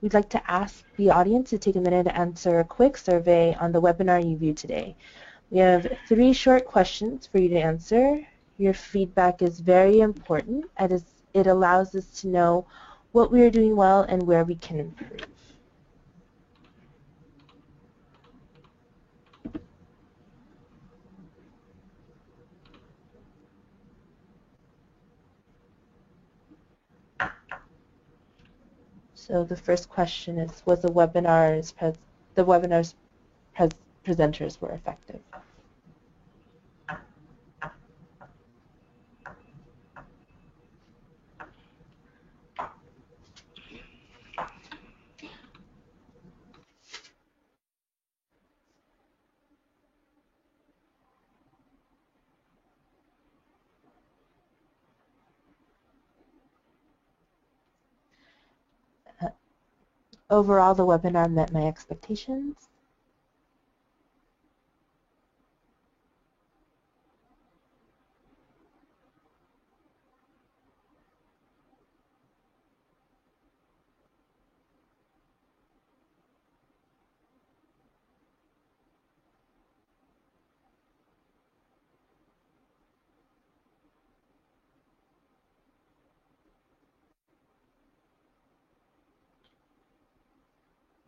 We'd like to ask the audience to take a minute to answer a quick survey on the webinar you viewed today. We have 3 short questions for you to answer. Your feedback is very important as it allows us to know what we are doing well and where we can improve. So the first question is, was the webinar's presenters were effective? Overall, the webinar met my expectations.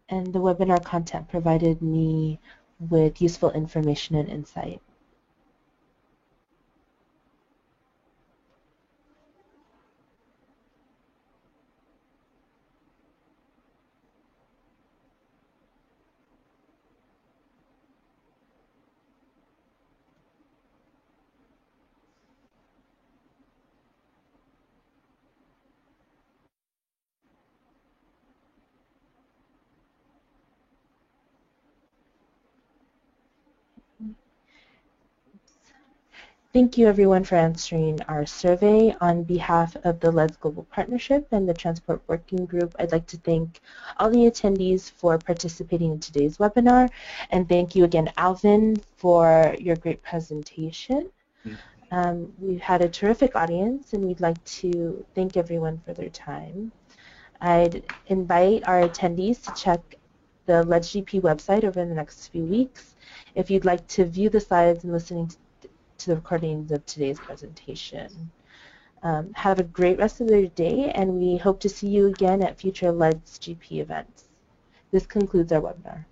And the webinar content provided me with useful information and insight. Thank you everyone for answering our survey. On behalf of the LEDS Global Partnership and the Transport Working Group, I'd like to thank all the attendees for participating in today's webinar, and thank you again, Alvin, for your great presentation. We've had a terrific audience, and we'd like to thank everyone for their time. I'd invite our attendees to check the LEDS-GP website over the next few weeks if you'd like to view the slides and listening to the recordings of today's presentation. Have a great rest of your day, and we hope to see you again at future LEDS-GP events. This concludes our webinar.